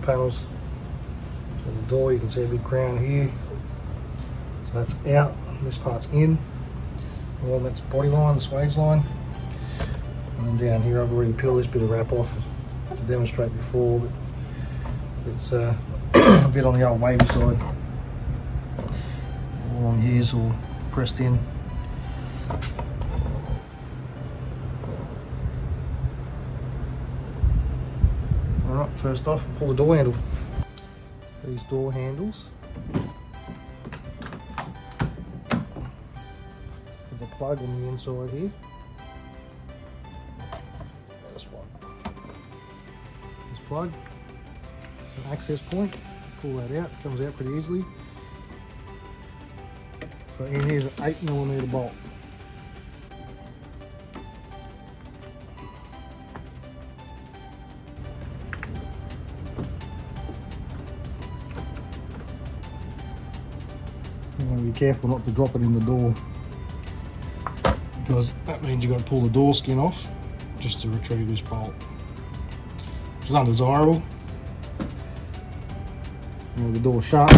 panels. So the door, you can see a big crown here. So that's out, this part's in. Well, that's body line, swage line. And then down here, I've already peeled this bit of wrap off to demonstrate before, but it's a bit on the old wavy side. All along here's all pressed in. Alright, first off, pull the door handle. These door handles. There's a plug on the inside here. This one. This plug. It's an access point. Pull that out, it comes out pretty easily. So in here's an 8mm bolt. You want to be careful not to drop it in the door, because that means you've got to pull the door skin off just to retrieve this bolt. It's undesirable. And the door shut.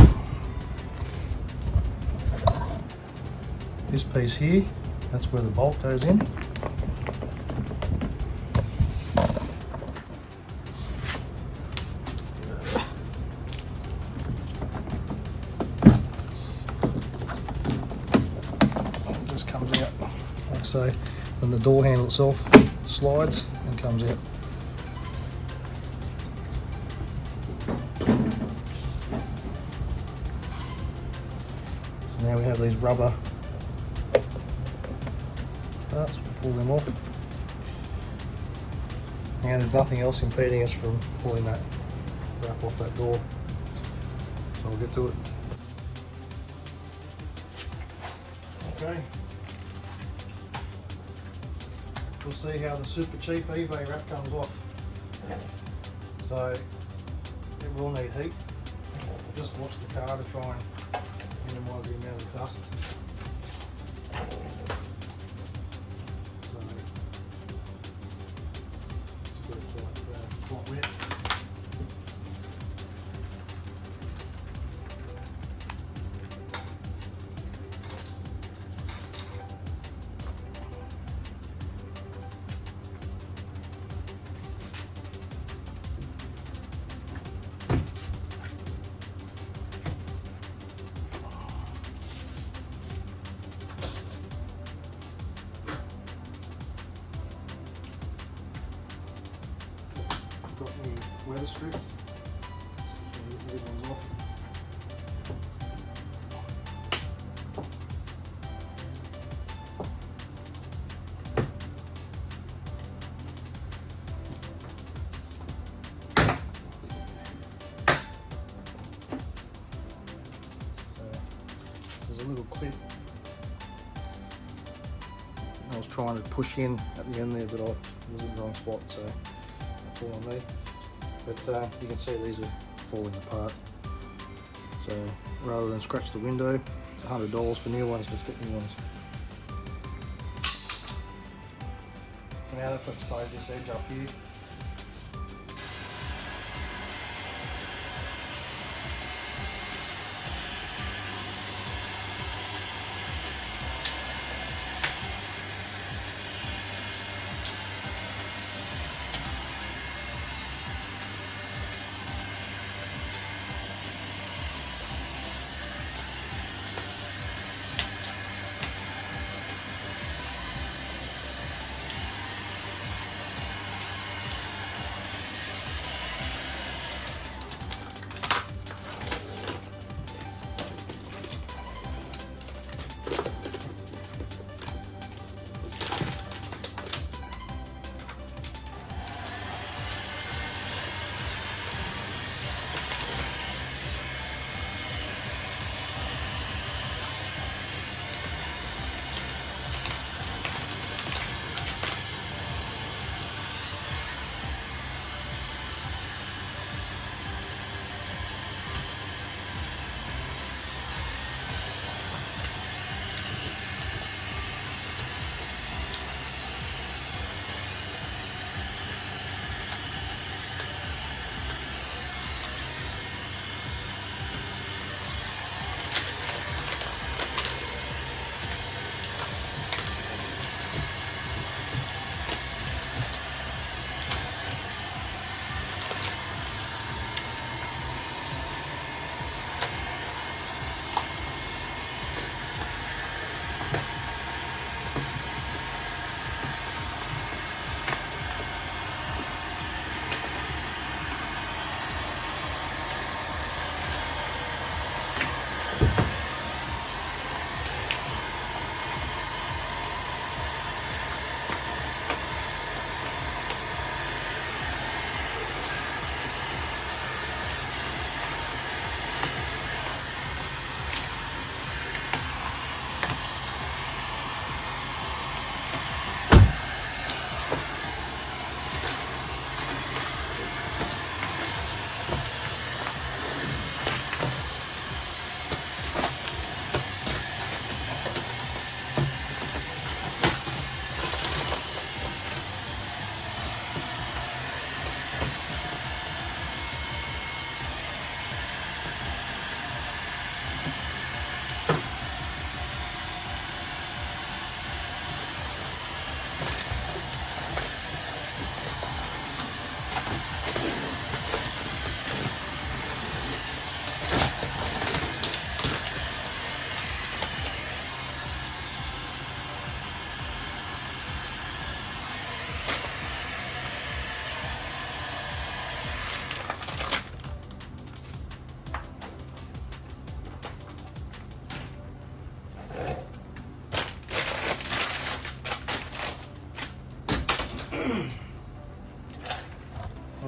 This piece here, that's where the bolt goes in. It just comes out like so. Then the door handle itself slides and comes out. So now we have these rubber parts, we'll pull them off. And there's nothing else impeding us from pulling that wrap off that door. So I'll get to it. Okay. We'll see how the super cheap eBay wrap comes off. So it will need heat. Just wash the car to try and minimise the amount of dust. So still quite wet. Got any weather strips. These ones off. So there's a little clip I was trying to push in at the end there, but I was in the wrong spot, so that's all I need. But you can see these are falling apart. So rather than scratch the window, it's $100 for new ones, let's get new ones. So now let's expose this edge up here.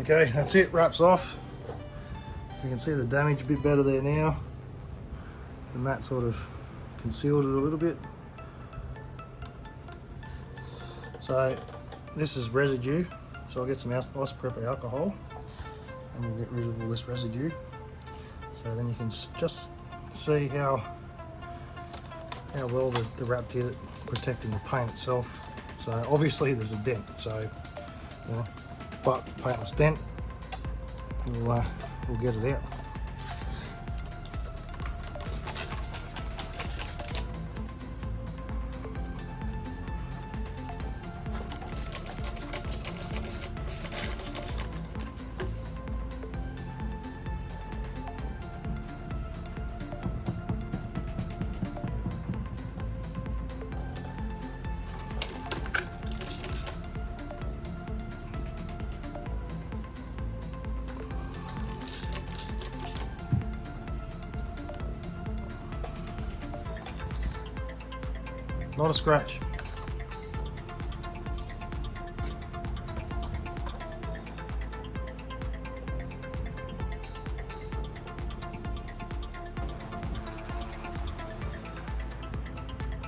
Okay, that's it, wraps off. You can see the damage a bit better there now. The mat sort of concealed it a little bit. So this is residue. So I'll get some isopropyl alcohol and we'll get rid of all this residue. So then you can just see how well the wrap did at protecting the paint itself. So obviously there's a dent, so you know, but paintless dent, we'll get it out. Not a scratch.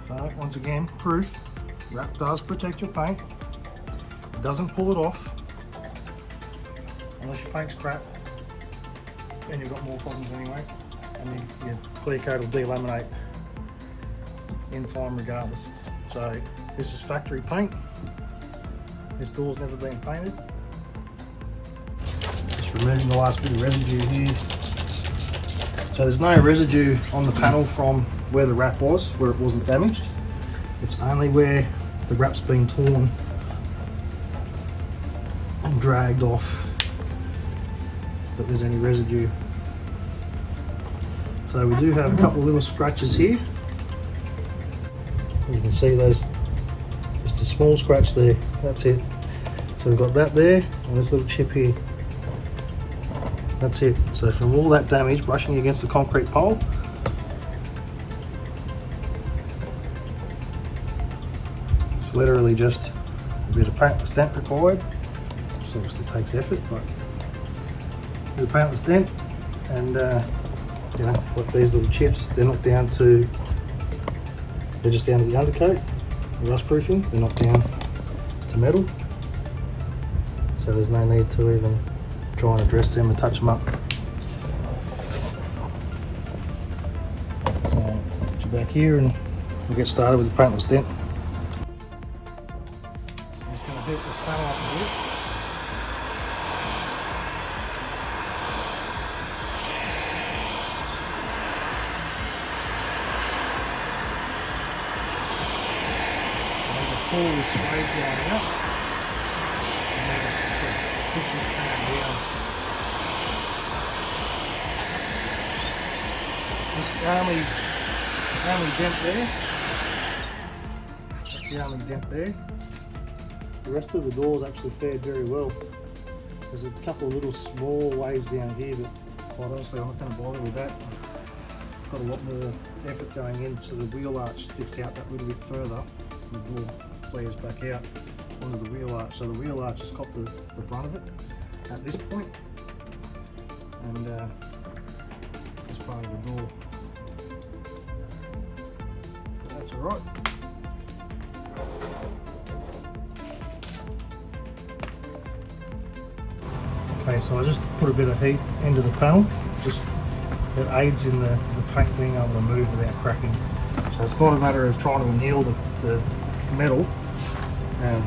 So once again, proof, wrap does protect your paint. It doesn't pull it off, unless your paint's crap, and you've got more problems anyway, and your clear coat will delaminate in time regardless. So this is factory paint. This door's never been painted. Just removing the last bit of residue here. So there's no residue on the panel from where the wrap was, where it wasn't damaged. It's only where the wrap's been torn and dragged off that there's any residue. So we do have a couple of little scratches here. You can see those, just a small scratch there, that's it. So we've got that there and this little chip here. That's it. So from all that damage brushing against the concrete pole, it's literally just a bit of paintless dent required, which obviously takes effort, but a bit of paintless dent, and you know, like these little chips, they're not down to, they're just down to the undercoat, the rust proofing, they're not down to metal. So there's no need to even try and address them and touch them up. So put you back here and we'll get started with the paintless dent. I'm just going to heat this panel up a bit. Pull this swage line out and push this pan down. This is the only dent there. That's the only dent there. The rest of the doors actually fared very well. There's a couple of little small waves down here, but quite honestly I'm not going to bother with that. I've got a lot more effort going in, so the wheel arch sticks out that little bit further. The door flares back out onto the wheel arch, so the wheel arch has copped the brunt of it at this point, and this part of the door. But that's alright. Okay, so I just put a bit of heat into the panel. Just it aids in the paint being able to move without cracking. So it's not a matter of trying to anneal the metal,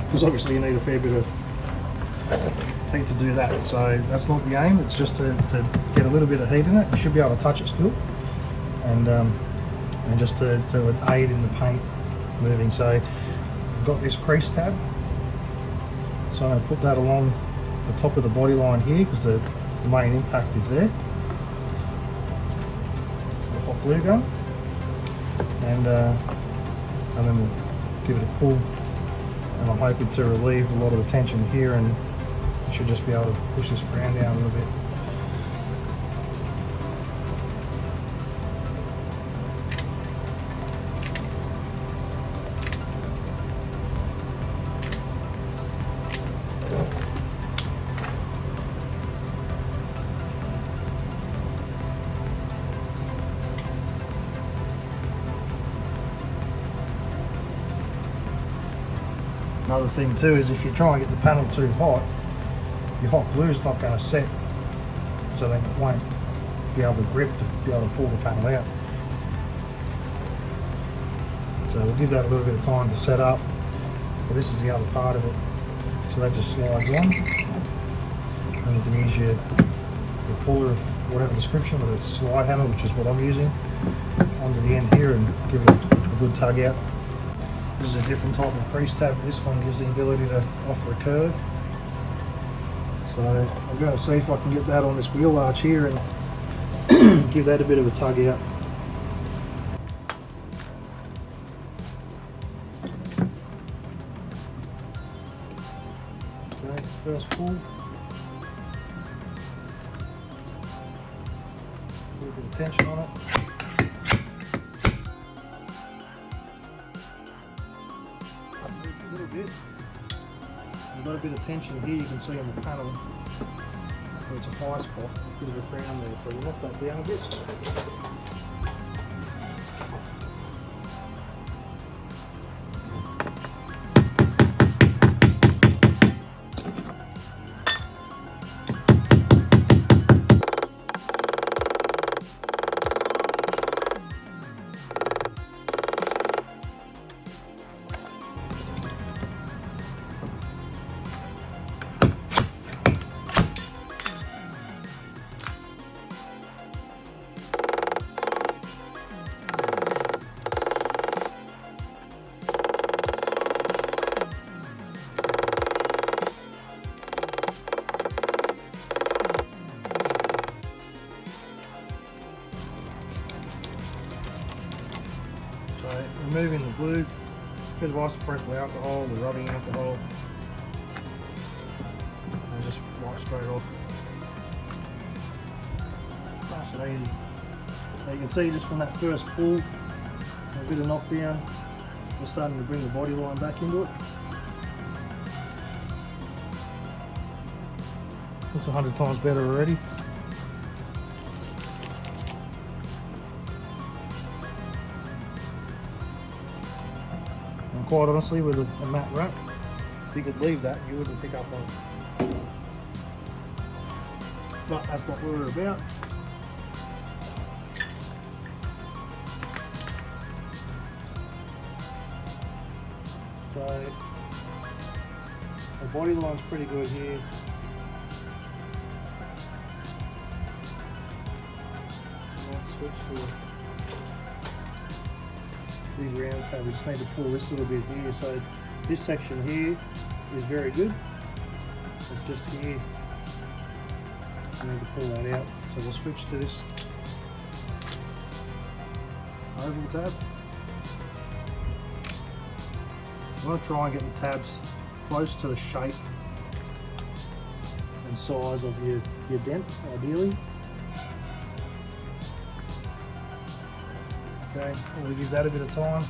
because obviously you need a fair bit of heat to do that. So that's not the aim, it's just to get a little bit of heat in it. You should be able to touch it still, and just to aid in the paint moving. So I've got this crease tab, so I'm going to put that along the top of the body line here because the main impact is there. The hot glue gun, and then we'll give it a pull, and I'm hoping to relieve a lot of the tension here, and you should just be able to push this crown down a little bit. Another thing too is if you try and get the panel too hot, your hot glue is not going to set, so then it won't be able to grip to be able to pull the panel out. So we'll give that a little bit of time to set up. But this is the other part of it. So that just slides on, and you can use your puller of whatever description, whether it's a slide hammer, which is what I'm using, onto the end here and give it a good tug out. This is a different type of crease tab. This one gives the ability to offer a curve. So I'm going to see if I can get that on this wheel arch here and give that a bit of a tug out. Okay, first pull. A little bit of tension on it. A little bit. You've got a bit of tension here, you can see on the panel where it's a high spot, a bit of a crown there, so we'll knock that down a bit. So removing the glue, a bit of isopropyl alcohol, the rubbing alcohol, and just wipe straight off. Nice and easy. Now you can see just from that first pull, a bit of knockdown, we're starting to bring the body line back into it. Looks 100 times better already. And quite honestly, with a matte wrap, if you could leave that, you wouldn't pick up on it. But that's not what we're about. So the body line's pretty good here. Switch to a big round tab. We just need to pull this little bit here. So this section here is very good. It's just here. I need to pull that out. So we'll switch to this oval tab. I want to try and get the tabs close to the shape and size of your dent, ideally. Okay, we'll give that a bit of time.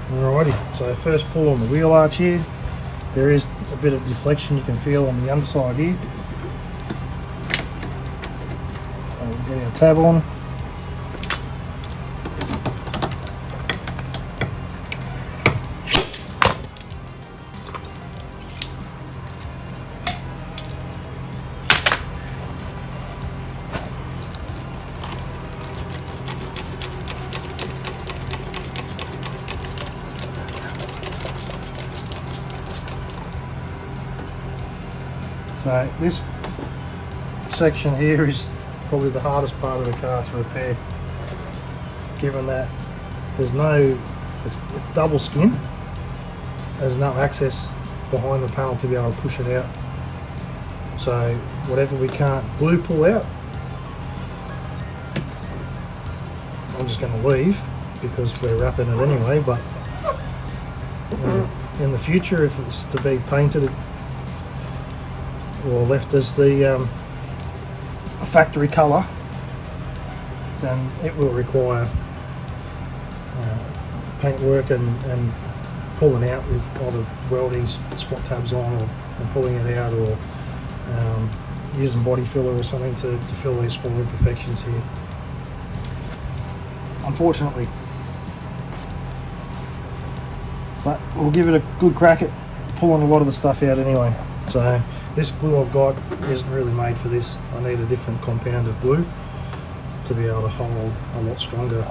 Alrighty, so first pull on the wheel arch here. There is a bit of deflection you can feel on the underside here. So we'll get our tab on. So this section here is probably the hardest part of the car to repair, given that there's no, it's double skin, there's no access behind the panel to be able to push it out. So whatever we can't glue pull out, I'm just going to leave because we're wrapping it anyway. But in the future, if it's to be painted or left as the factory colour, then it will require paint work and pulling out with either welding spot tabs on and pulling it out, or using body filler or something to fill these small imperfections here. Unfortunately, but we'll give it a good crack at pulling a lot of the stuff out anyway. So this glue I've got isn't really made for this. I need a different compound of glue to be able to hold a lot stronger.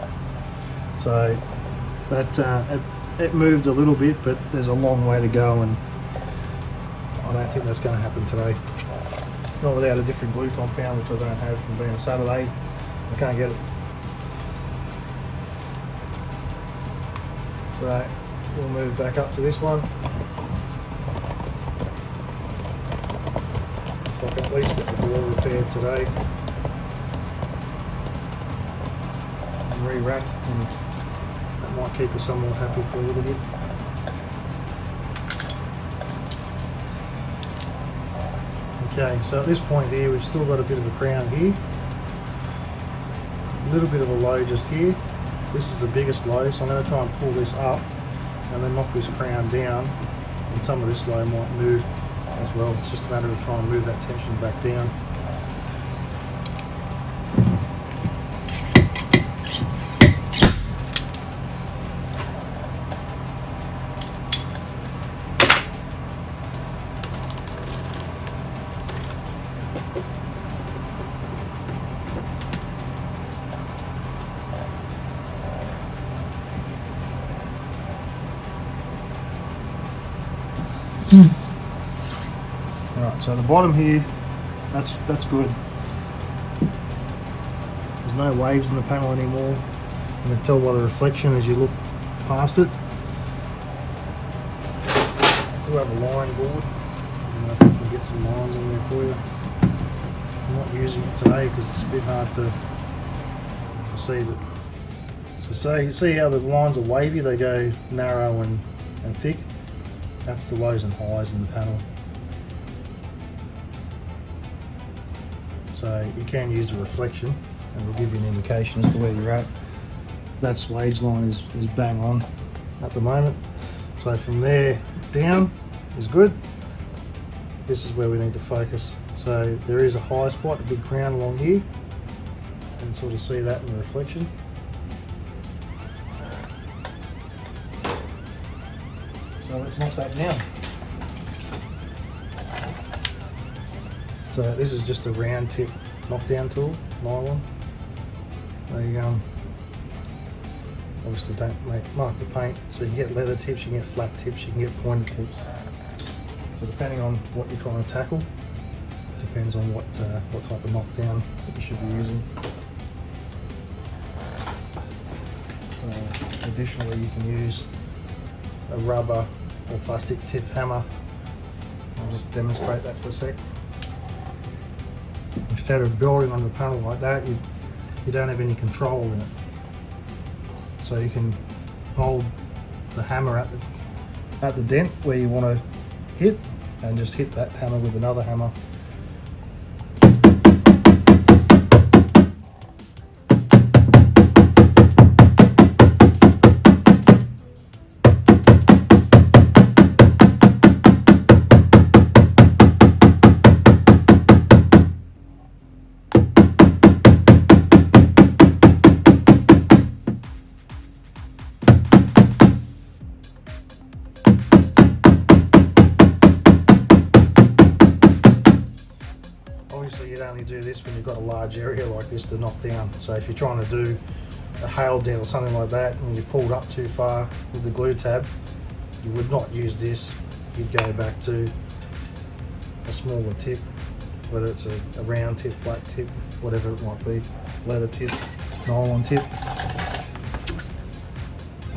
So that it moved a little bit, but there's a long way to go, and I don't think that's going to happen today. Not without a different glue compound, which I don't have from being a Saturday. I can't get it. So we'll move back up to this one. If I can at least get the door repaired today and re-racked, and that might keep us somewhat happy for a little bit. Okay, so at this point here, we've still got a bit of a crown here. A little bit of a low just here. This is the biggest low, so I'm going to try and pull this up and then knock this crown down, and some of this low might move as well. It's just a matter of trying to move that tension back down. Alright, so the bottom here, that's good. There's no waves in the panel anymore. You can tell by the reflection as you look past it. I do have a line board. I don't know if I can get some lines on there for you. I'm not using it today because it's a bit hard to see that. So you see how the lines are wavy, they go narrow and thick. That's the lows and highs in the panel. So you can use the reflection and it'll give you an indication as to where you're at. That swage line is bang on at the moment. So from there down is good. This is where we need to focus. So there is a high spot, a big crown along here. You can sort of see that in the reflection. So let's knock that down. So this is just a round tip knockdown tool, nylon. They obviously don't mark the paint, so you can get leather tips, you can get flat tips, you can get pointed tips. So depending on what you're trying to tackle, depends on what type of knockdown that you should be using. So additionally, you can use a rubber or plastic tip hammer. I'll just demonstrate that for a sec. Instead of building on the panel like that, you don't have any control in it. So you can hold the hammer at the dent where you want to hit, and just hit that hammer with another hammer. Obviously you'd only do this when you've got a large area like this to knock down. So if you're trying to do a hail dent or something like that and you pulled up too far with the glue tab, you would not use this. You'd go back to a smaller tip, whether it's a round tip, flat tip, whatever it might be, leather tip, nylon tip.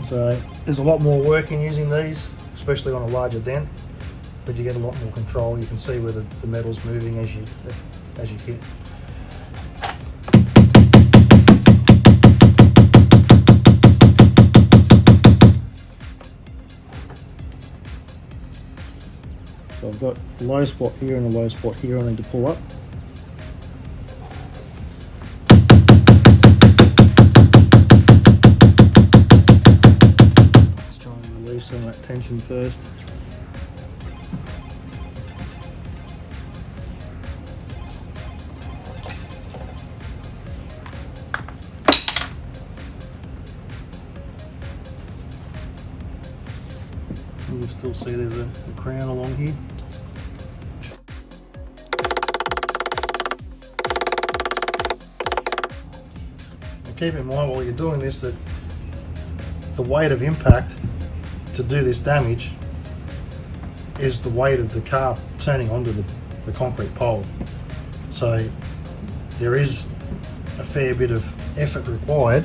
So there's a lot more work in using these, especially on a larger dent, but you get a lot more control. You can see where the metal's moving as you hit. So I've got a low spot here and a low spot here I need to pull up. Let's try and release some of that tension first. still see there's a crown along here. And keep in mind while you're doing this that the weight of impact to do this damage is the weight of the car turning onto the concrete pole. So there is a fair bit of effort required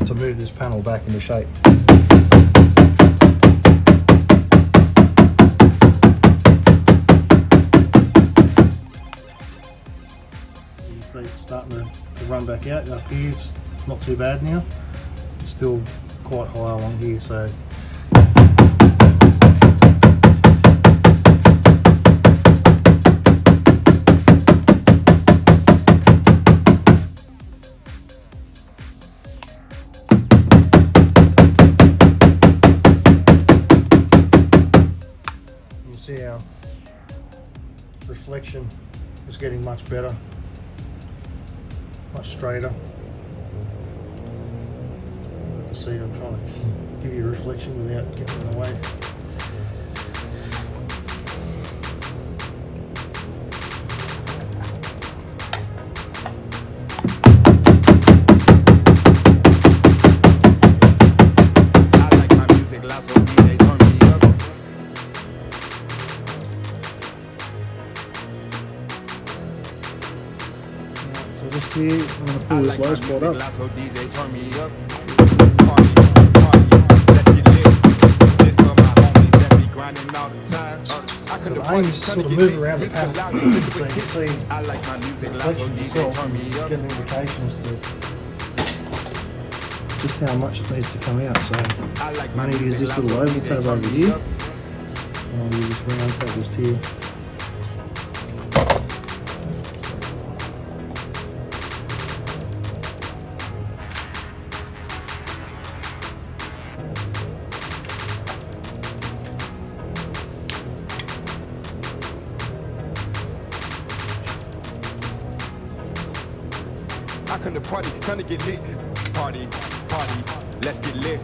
to move this panel back into shape. It's starting to run back out. Up here it's not too bad now. It's still quite high along here, so you see our reflection is getting much better, much straighter. The seat, I'm trying to give you a reflection without getting in the way. So just here, I'm going to pull this low spot up. So the aim is to sort of move around the panel so you can see the reflection itself and get an indication as to just how much it needs to come out. So I'm going to use this little oval tab over here, and I'll use this round tab just here. I come to party, come to get lit. Party, party, let's get lit.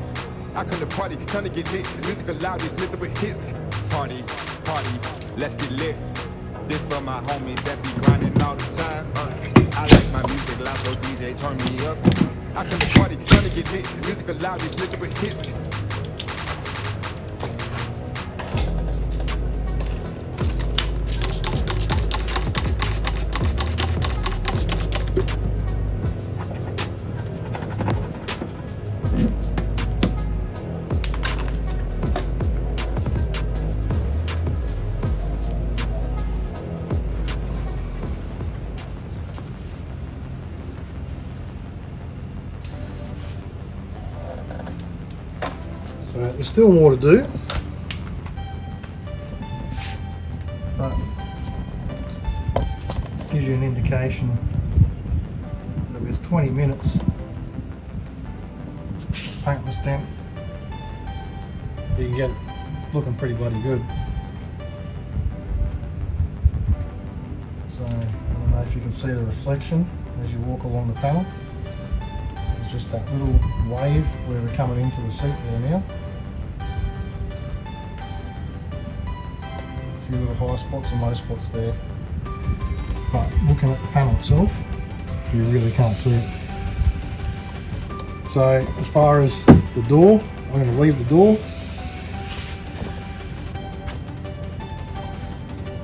I come to party, come to get lit. Music loud, it's lit with hits. Party, party, let's get lit. This for my homies that be grinding all the time. I like my music loud, so DJ turn me up. I come to party, come to get lit. Music loud, it's lit with hits. So there's still more to do, but this gives you an indication that with 20 minutes paintless dent, you can get it looking pretty bloody good. So I don't know if you can see the reflection as you walk along the panel. There's just that little wave where we're coming into the seat there now. A few little high spots and low spots there. But looking at the panel itself, you really can't see it. So as far as the door, I'm going to leave the door.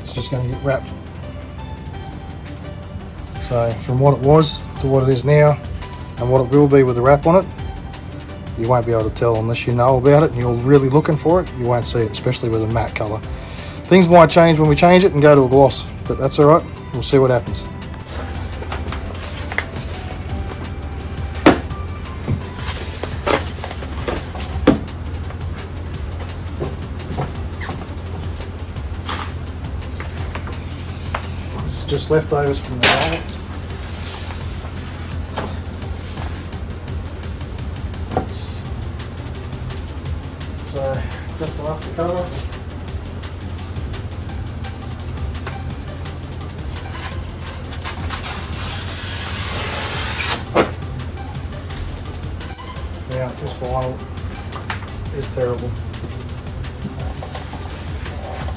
It's just going to get wrapped. So from what it was to what it is now, and what it will be with the wrap on it, you won't be able to tell unless you know about it and you're really looking for it. You won't see it, especially with a matte colour. Things might change when we change it and go to a gloss, but that's alright. We'll see what happens. It's just leftovers from the night. So just enough to cover. Now this vinyl is terrible.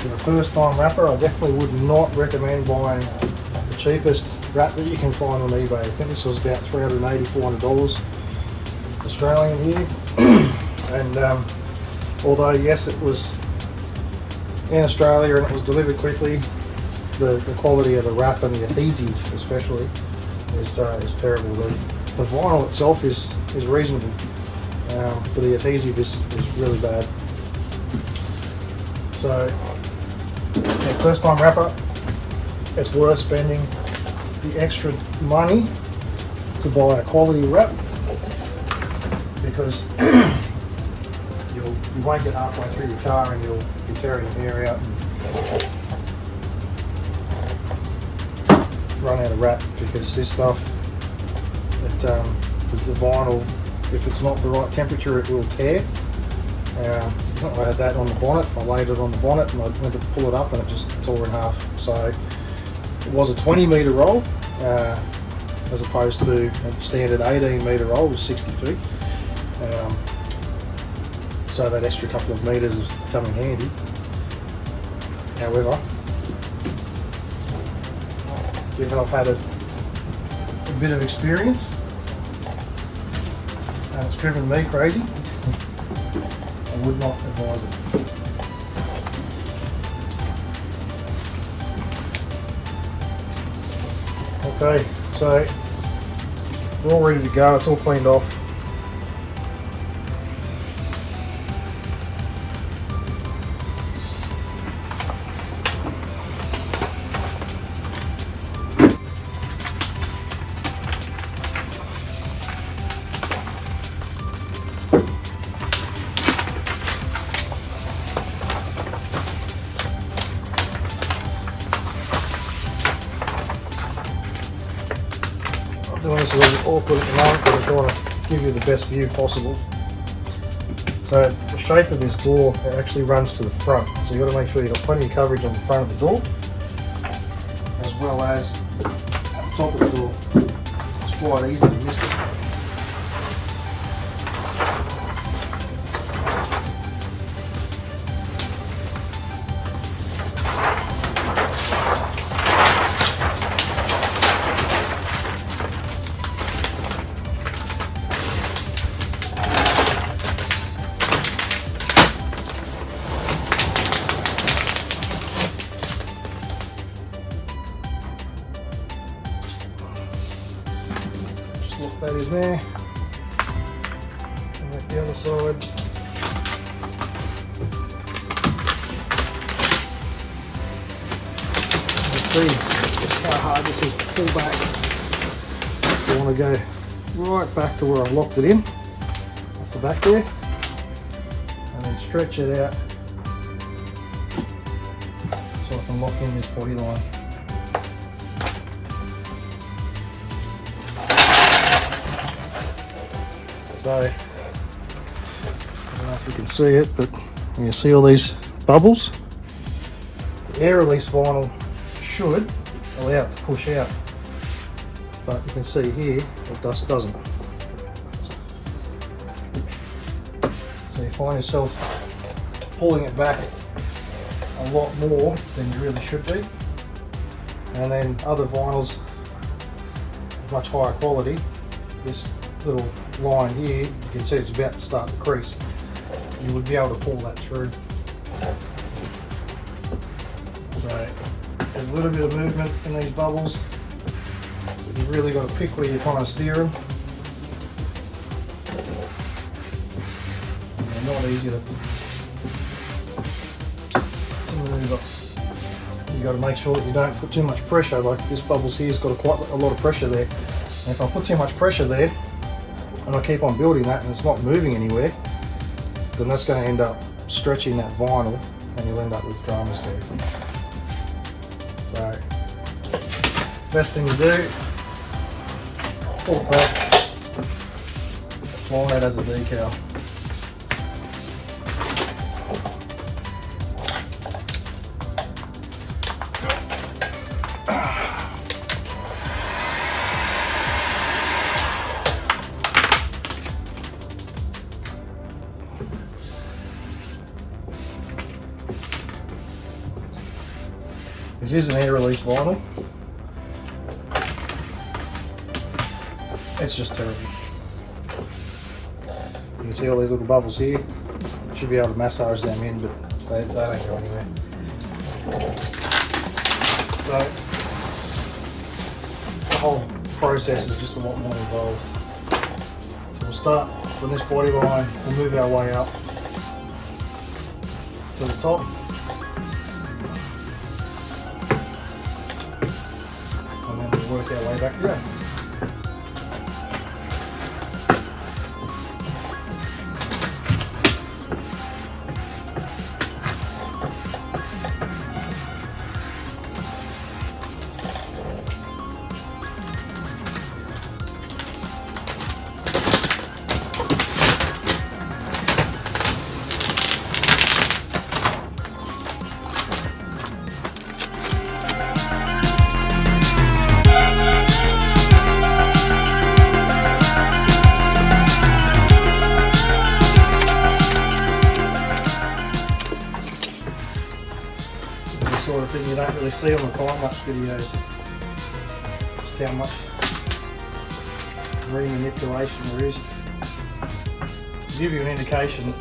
For a first time wrapper, I definitely would not recommend buying the cheapest wrap that you can find on eBay. I think this was about $380, $400 Australian here. And although yes, it was in Australia and it was delivered quickly, the quality of the wrap and the adhesive especially is terrible. The vinyl itself is reasonable, but the adhesive is really bad. So yeah, first time wrapper, it's worth spending the extra money to buy a quality wrap, because you won't get halfway through your car and you'll be tearing your hair out and run out of wrap, because this stuff, the vinyl, if it's not the right temperature, it will tear. I had that on the bonnet. I laid it on the bonnet and I went to pull it up and it just tore in half. So it was a 20 metre roll as opposed to a standard 18 metre roll with 60 feet. So that extra couple of metres has come in handy. However, given I've had a bit of experience and it's driven me crazy, I would not advise it. Okay, so we're all ready to go. It's all cleaned off. Doing this a little bit awkward at the moment, but I'm trying to give you the best view possible. So the shape of this door, it actually runs to the front, so you've got to make sure you've got plenty of coverage on the front of the door as well as at the top of the door. It's quite easy to miss it. Lock that in there, and make the other side. You can see just how hard this is to pull back. You want to go right back to where I locked it in, off the back there, and then stretch it out so I can lock in this body line. So, I don't know if you can see it, but you see all these bubbles? The air release vinyl should allow it to push out, but you can see here it just doesn't. So you find yourself pulling it back a lot more than you really should be, and then other vinyls of much higher quality, this little line here, you can see it's about to start to crease. You would be able to pull that through. So there's a little bit of movement in these bubbles. You've really got to pick where you're trying to steer them. And they're not easy to move up. You've got to make sure that you don't put too much pressure. Like this bubbles here's got quite a lot of pressure there. And if I put too much pressure there, and I keep on building that and it's not moving anywhere, then that's going to end up stretching that vinyl and you'll end up with dramas there. So, best thing to do, pull it back, apply that as a decal. This is an air release vinyl. It's just terrible. You can see all these little bubbles here. Should be able to massage them in, but they don't go anywhere. So the whole process is just a lot more involved. So we'll start from this body line, we'll move our way up to the top. And then we'll work our way back down. Sort of thing you don't really see on the time-lapse videos, just how much remanipulation there is. To give you an indication,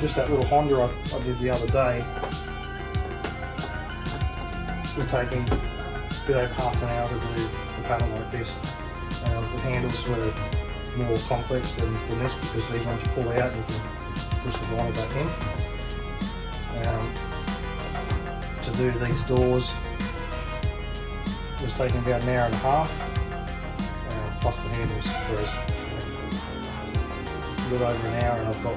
just that little Honda I did the other day will take me a bit over half an hour to do a panel like this. The handles were more complex than this because these ones you pull out and you can push the vinyl back in. To do these doors was taking about an hour and a half, plus the handles, whereas a little over an hour and I've got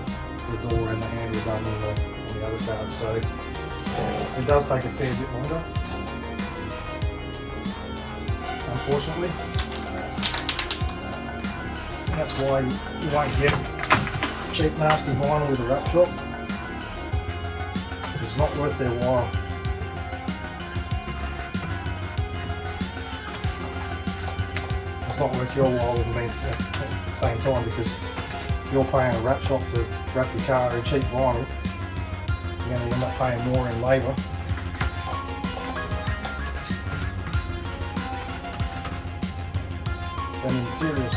the door and the handle done on the other card, so it does take a fair bit longer, unfortunately. That's why you won't get cheap nasty vinyl with a wrap shop. It's not worth their while. It's not worth your while with me at the same time, because if you're paying a wrap shop to wrap your car in cheap vinyl, you're going to end up paying more in labour. Than in materials.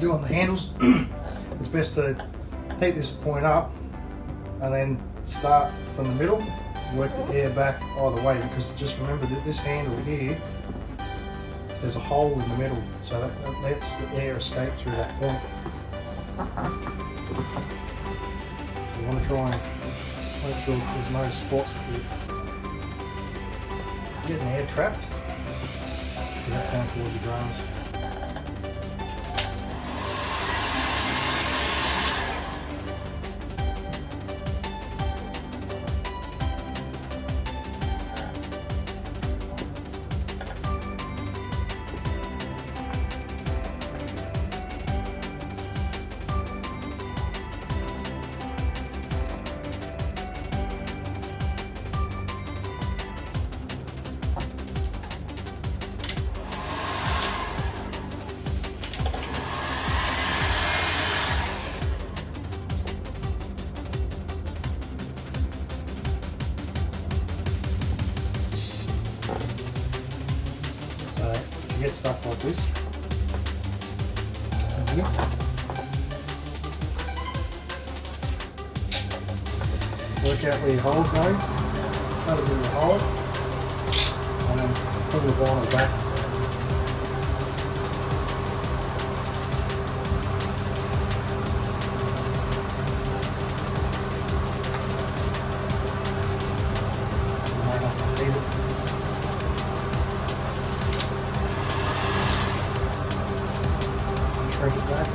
On the handles, it's best to heat this point up and then start from the middle, work the air back either way, because just remember that this handle here, there's a hole in the middle, so that lets the air escape through that point. So you want to try and make sure there's no spots that you're getting air trapped, because that's going to cause your dramas. Get stuff like this. work out where your hole's going. Start it in the hole, and then pull the vinyl back. You might have to leave it. And shrink it back.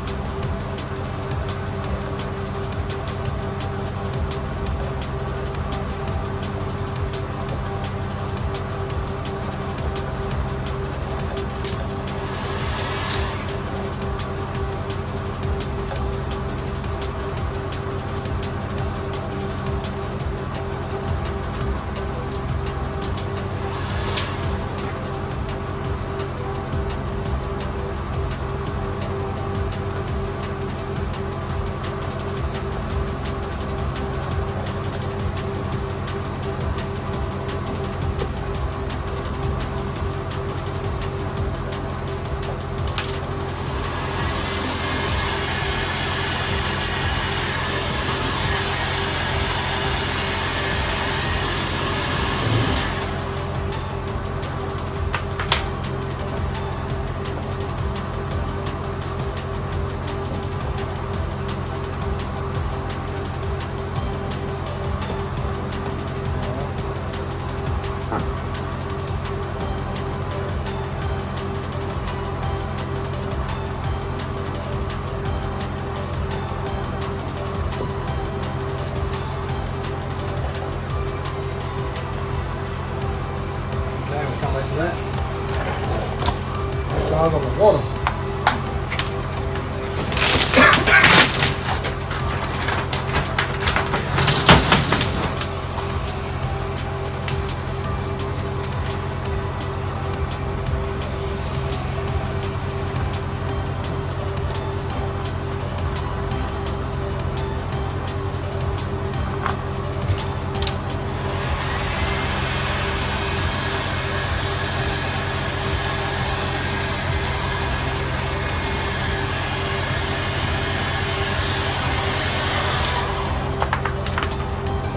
Start on the bottom.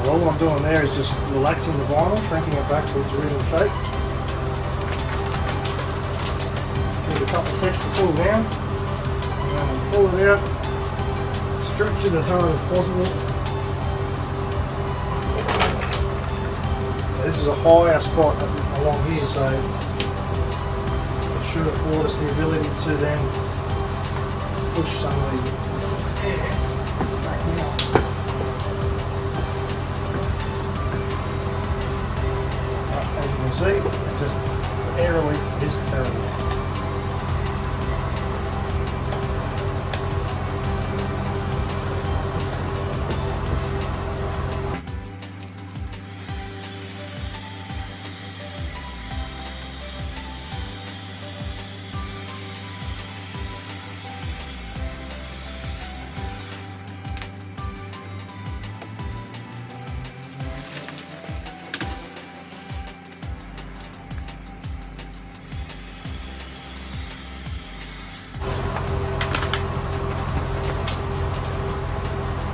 All I'm doing there is just relaxing the vinyl, shrinking it back to its original shape. Give it a couple of clicks to pull down, and then pull it out, stretch it as hard as possible. Now, this is a higher spot along here, so it should afford us the ability to then push some of the air back out. As you can see, just the air release is terrible.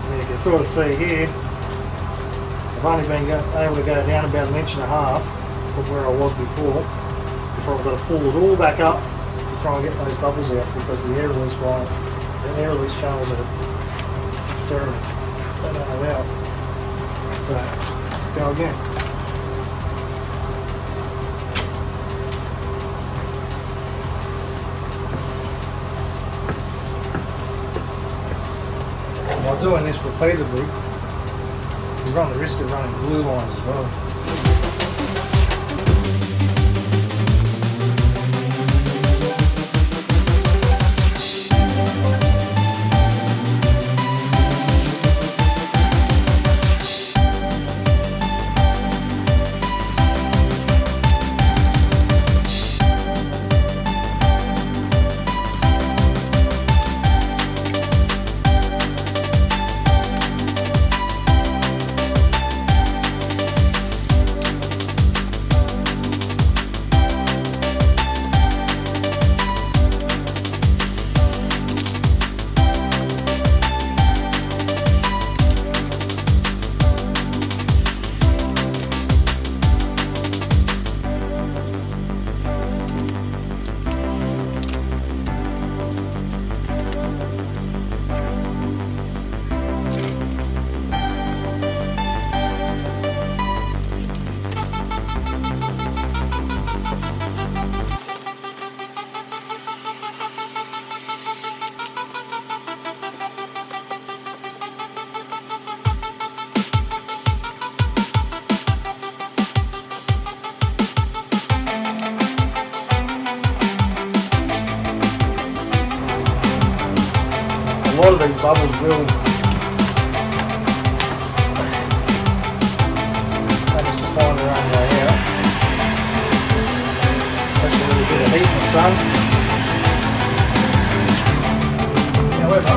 You can sort of see here, I've only been able to go down about 1.5 inches from where I was before. I've got to pull it all back up to try and get those bubbles out because the air release channels are terrible. Don't know how out. So let's go again. By doing this repeatedly, you run the risk of running glue lines as well. of these bubbles will manage to find their own way out. That's a little bit of heat in the sun. However,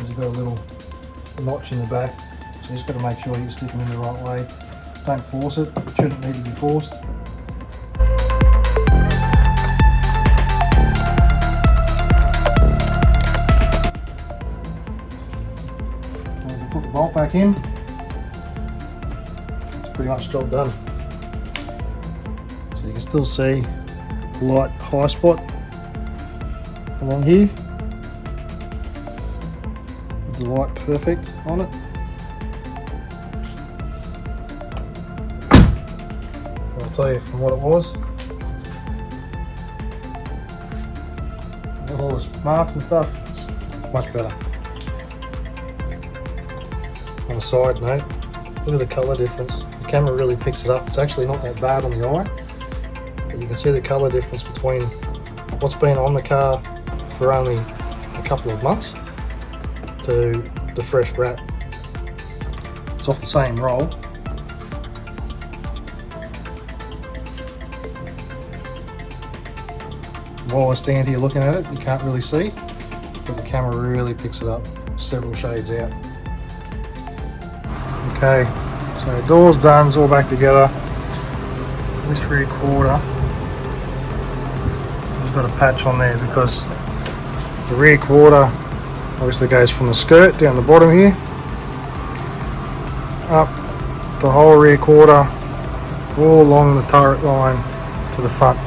you've got a little notch in the back, so you just got to make sure you stick them in the right way. Don't force it, it shouldn't need to be forced. And if you put the bolt back in, it's pretty much job done. So you can still see a light high spot along here. The light perfect on it. I'll tell you from what it was. With all the marks and stuff, it's much better. On a side note, look at the colour difference. The camera really picks it up. It's actually not that bad on the eye, but you can see the colour difference between what's been on the car for only a couple of months to the fresh wrap. It's off the same roll. While I stand here looking at it, you can't really see, but the camera really picks it up several shades out. Okay, so door's done, it's all back together. This rear quarter, I've got a patch on there because the rear quarter obviously goes from the skirt down the bottom here, up the whole rear quarter, all along the turret line to the front.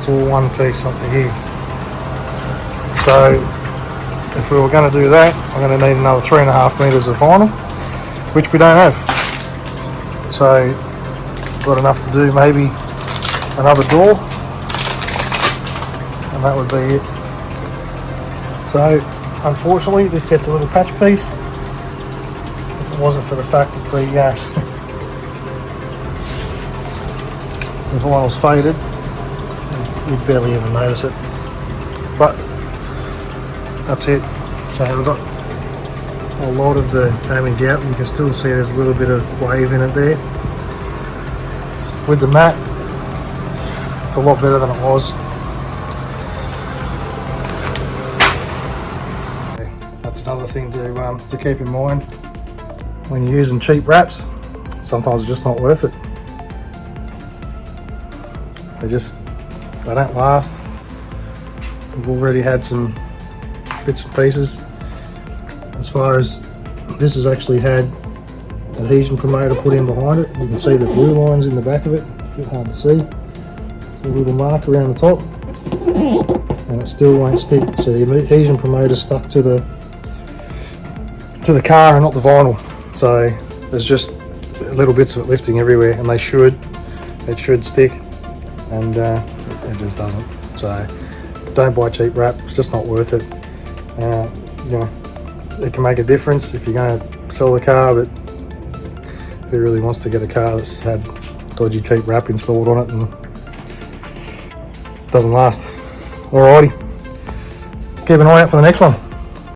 it's all one piece up to here. So if we were going to do that, I'm going to need another 3.5 meters of vinyl, which we don't have. So got enough to do maybe another door, and that would be it. So unfortunately this gets a little patch piece. If it wasn't for the fact that the vinyl's faded, you'd barely even notice it. But that's it. So I've got a lot of the damage out. You can still see there's a little bit of wave in it there. With the mat, it's a lot better than it was. That's another thing to keep in mind when you're using cheap wraps. Sometimes it's just not worth it. They don't last. We've already had some bits and pieces. As far as this has actually had adhesion promoter put in behind it. You can see the blue lines in the back of it. A bit hard to see. There's a little mark around the top, and it still won't stick. So the adhesion promoter stuck to the car and not the vinyl. So there's just little bits of it lifting everywhere, and it should stick, and it just doesn't. So don't buy cheap wrap. It's just not worth it. You know, it can make a difference if you're going to sell the car, but who really wants to get a car that's had dodgy cheap wrap installed on it and doesn't last? Alrighty, keep an eye out for the next one.